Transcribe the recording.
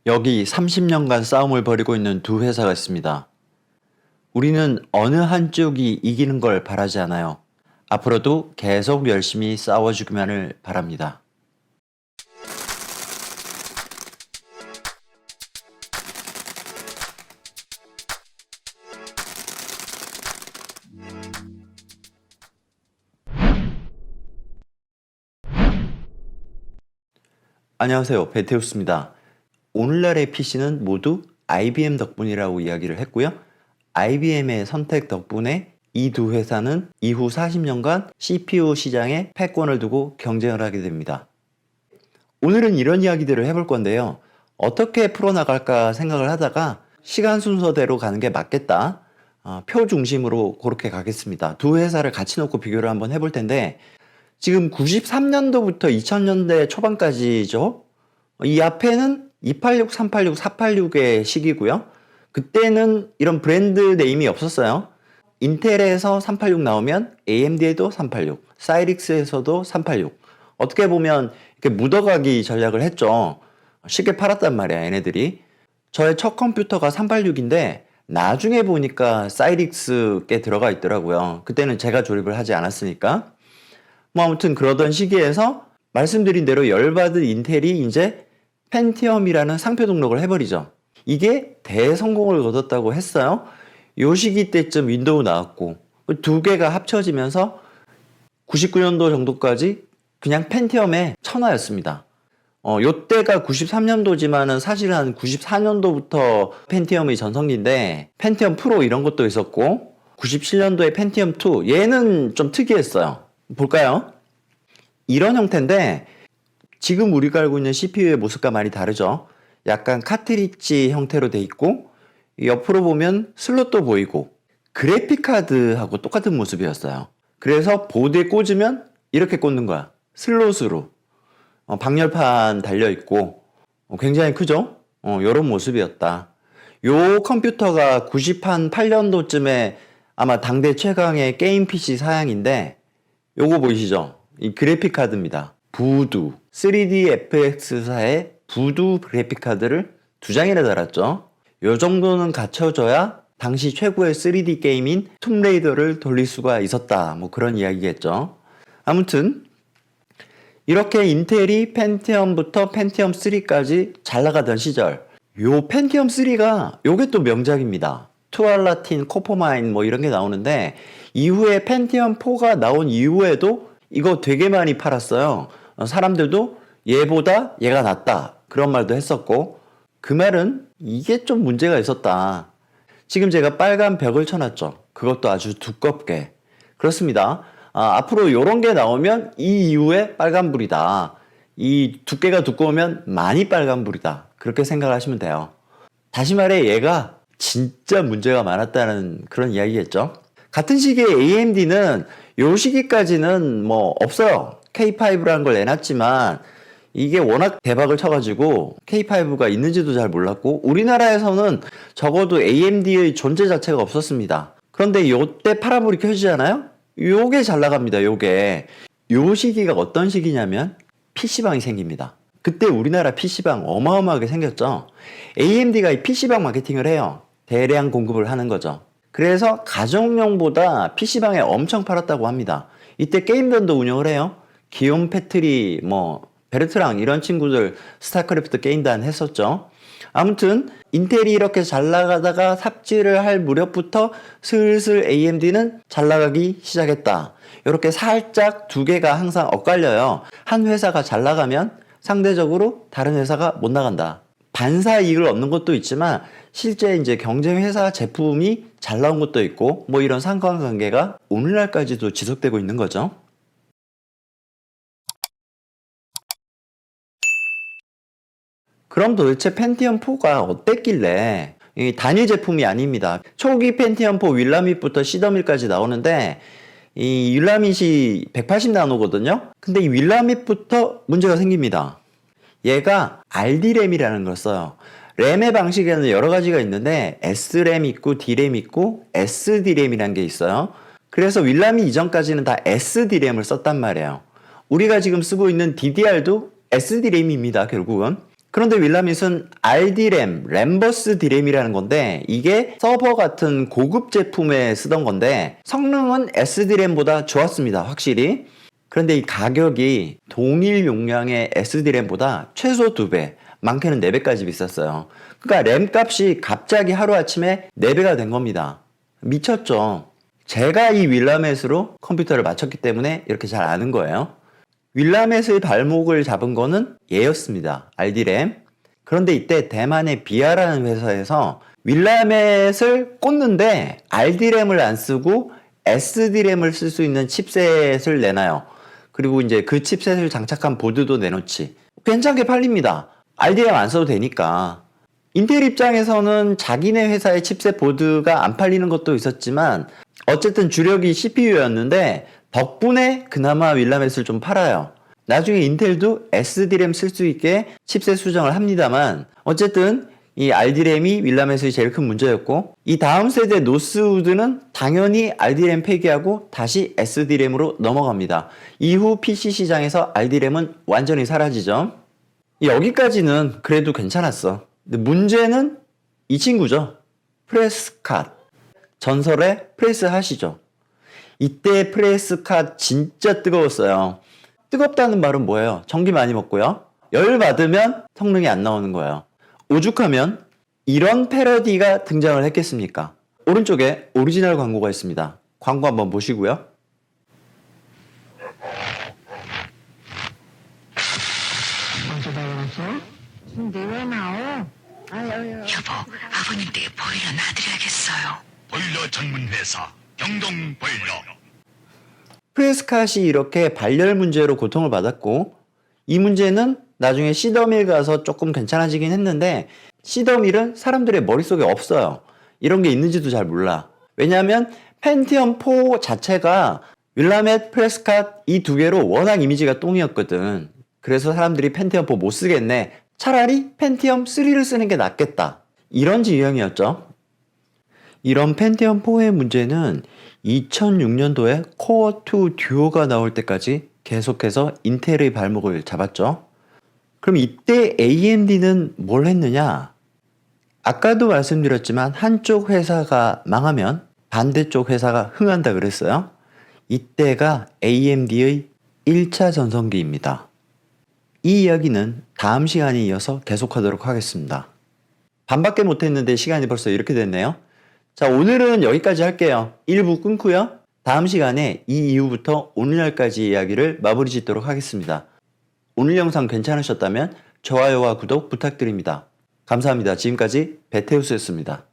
여기 30년간 싸움을 벌이고 있는 두 회사가 있습니다. 우리는 어느 한쪽이 이기는 걸 바라지 않아요. 앞으로도 계속 열심히 싸워주기만을 바랍니다. 안녕하세요. 베테우스입니다. 오늘날의 PC는 모두 IBM 덕분이라고 이야기를 했고요. IBM의 선택 덕분에 이 두 회사는 이후 40년간 CPU 시장에 패권을 두고 경쟁을 하게 됩니다. 오늘은 이런 이야기들을 해볼 건데요. 어떻게 풀어나갈까 생각을 하다가 시간 순서대로 가는 게 맞겠다. 표 중심으로 그렇게 가겠습니다. 두 회사를 같이 놓고 비교를 한번 해볼 텐데 지금 93년도부터 2000년대 초반까지죠. 이 앞에는 286, 386, 486의 시기고요. 그때는 이런 브랜드 네임이 없었어요. 인텔에서 386 나오면 AMD에도 386, 사이릭스에서도 386. 어떻게 보면 이렇게 묻어가기 전략을 했죠. 쉽게 팔았단 말이야, 얘네들이. 저의 첫 컴퓨터가 386인데 나중에 보니까 사이릭스 꽤 들어가 있더라고요. 그때는 제가 조립을 하지 않았으니까. 뭐 아무튼 그러던 시기에서 말씀드린 대로 열받은 인텔이 이제 펜티엄이라는 상표 등록을 해버리죠. 이게 대성공을 거뒀다고 했어요. 요 시기 때쯤 윈도우 나왔고 두 개가 합쳐지면서 99년도 정도까지 그냥 펜티엄의 천하였습니다. 요때가 93년도지만은 사실 한 94년도부터 펜티엄이 전성기인데 펜티엄 프로 이런 것도 있었고 97년도에 펜티엄 2 얘는 좀 특이했어요. 볼까요? 이런 형태인데 지금 우리가 알고 있는 CPU의 모습과 많이 다르죠. 약간 카트리지 형태로 돼 있고 옆으로 보면 슬롯도 보이고 그래픽카드하고 똑같은 모습이었어요. 그래서 보드에 꽂으면 이렇게 꽂는 거야. 슬롯으로. 방열판 달려있고 굉장히 크죠? 이런 모습이었다. 요 컴퓨터가 98년도쯤에 아마 당대 최강의 게임 PC 사양인데 요거 보이시죠? 이 그래픽 카드입니다. 부두 3DFX사의 부두 그래픽 카드를 두 장이나 달았죠. 요 정도는 갖춰져야 당시 최고의 3D 게임인 툼레이더를 돌릴 수가 있었다. 뭐 그런 이야기겠죠. 아무튼 이렇게 인텔이 펜티엄부터 펜티엄 3까지 잘 나가던 시절 요 펜티엄 3가 요게 또 명작입니다. 투알라틴, 코포마인 뭐 이런 게 나오는데 이후에 펜티엄 4가 나온 이후에도 이거 되게 많이 팔았어요. 사람들도 얘보다 얘가 낫다 그런 말도 했었고 그 말은 이게 좀 문제가 있었다. 지금 제가 빨간 벽을 쳐놨죠. 그것도 아주 두껍게. 그렇습니다. 앞으로 요런 게 나오면 이 이후에 빨간불이다. 이 두께가 두꺼우면 많이 빨간불이다. 그렇게 생각하시면 돼요. 다시 말해 얘가 진짜 문제가 많았다는 그런 이야기겠죠. 같은 시기에 AMD는 요 시기까지는 뭐 없어요. K5라는 걸 내놨지만 이게 워낙 대박을 쳐가지고 K5가 있는지도 잘 몰랐고 우리나라에서는 적어도 AMD의 존재 자체가 없었습니다. 그런데 요때 파라볼이 켜지잖아요? 요게 잘 나갑니다. 요게. 요 시기가 어떤 시기냐면 PC방이 생깁니다. 그때 우리나라 PC방 어마어마하게 생겼죠. AMD가 이 PC방 마케팅을 해요. 대량 공급을 하는 거죠. 그래서 가정용보다 PC방에 엄청 팔았다고 합니다. 이때 게임단도 운영을 해요. 기욤 패트리, 베르트랑 이런 친구들 스타크래프트 게임단 했었죠. 아무튼 인텔이 이렇게 잘 나가다가 삽질을 할 무렵부터 슬슬 AMD는 잘 나가기 시작했다. 이렇게 살짝 두 개가 항상 엇갈려요. 한 회사가 잘 나가면 상대적으로 다른 회사가 못 나간다. 반사 이익을 얻는 것도 있지만 실제 이제 경쟁 회사 제품이 잘 나온 것도 있고 뭐 이런 상관관계가 오늘날까지도 지속되고 있는 거죠. 그럼 도대체 펜티엄 4가 어땠길래 이 단일 제품이 아닙니다. 초기 펜티엄 4 윌라밋부터 시더밀까지 나오는데 이 윌라밋이 180나노거든요. 근데 이 윌라밋부터 문제가 생깁니다. 얘가 RD램이라는 걸 써요. 램의 방식에는 여러 가지가 있는데 SRAM 있고 D램 있고 SD램이라는 게 있어요. 그래서 윌라밋 이전까지는 다 SD램을 썼단 말이에요. 우리가 지금 쓰고 있는 DDR도 SD램입니다. 결국은. 그런데 윌라밋은 RD램, 램버스 D램이라는 건데 이게 서버 같은 고급 제품에 쓰던 건데 성능은 SD램보다 좋았습니다. 확실히. 그런데 이 가격이 동일 용량의 SD램보다 최소 2배, 많게는 4배까지 비쌌어요. 그러니까 램 값이 갑자기 하루아침에 4배가 된 겁니다. 미쳤죠. 제가 이 윌라밋으로 컴퓨터를 맞췄기 때문에 이렇게 잘 아는 거예요. 윌라밋의 발목을 잡은 거는 얘였습니다. RD램. 그런데 이때 대만의 비아라는 회사에서 윌라밋을 꽂는데 RD램을 안 쓰고 SD램을 쓸 수 있는 칩셋을 내놔요. 그리고 이제 그 칩셋을 장착한 보드도 내놓지. 괜찮게 팔립니다. RD램 안 써도 되니까. 인텔 입장에서는 자기네 회사의 칩셋 보드가 안 팔리는 것도 있었지만 어쨌든 주력이 CPU였는데 덕분에 그나마 윌라밋을 좀 팔아요. 나중에 인텔도 SD램 쓸 수 있게 칩셋 수정을 합니다만 어쨌든 이 RD램이 윌라밋의 제일 큰 문제였고 이 다음 세대 노스우드는 당연히 RD램 폐기하고 다시 SD램으로 넘어갑니다. 이후 PC 시장에서 RD램은 완전히 사라지죠. 여기까지는 그래도 괜찮았어. 근데 문제는 이 친구죠. 프레스캇. 전설의 프레스핫이죠. 이때 프레스캇 진짜 뜨거웠어요. 뜨겁다는 말은 뭐예요? 전기 많이 먹고요. 열 받으면 성능이 안 나오는 거예요. 오죽하면 이런 패러디가 등장을 했겠습니까? 오른쪽에 오리지널 광고가 있습니다. 광고 한번 보시고요. 근데 왜 나오? 여보, 아버님 댁에 보일러 놔드려야겠어요. 보일러 전문회사 경동 보일러. 프레스캇이 이렇게 발열 문제로 고통을 받았고 이 문제는 나중에 시더밀 가서 조금 괜찮아지긴 했는데 시더밀은 사람들의 머릿속에 없어요. 이런 게 있는지도 잘 몰라. 왜냐하면 펜티엄 4 자체가 윌라밋, 프레스캇 이 두 개로 워낙 이미지가 똥이었거든. 그래서 사람들이 펜티엄 4 못 쓰겠네. 차라리 펜티엄 3를 쓰는 게 낫겠다. 이런 지형이었죠. 이런 펜티엄 4의 문제는 2006년도에 코어2 듀오가 나올 때까지 계속해서 인텔의 발목을 잡았죠. 그럼 이때 AMD는 뭘 했느냐? 아까도 말씀드렸지만 한쪽 회사가 망하면 반대쪽 회사가 흥한다 그랬어요. 이때가 AMD의 1차 전성기입니다. 이 이야기는 다음 시간에 이어서 계속하도록 하겠습니다. 반밖에 못했는데 시간이 벌써 이렇게 됐네요. 자, 오늘은 여기까지 할게요. 1부 끊고요. 다음 시간에 이 이후부터 오늘날까지 이야기를 마무리 짓도록 하겠습니다. 오늘 영상 괜찮으셨다면 좋아요와 구독 부탁드립니다. 감사합니다. 지금까지 베테우스였습니다.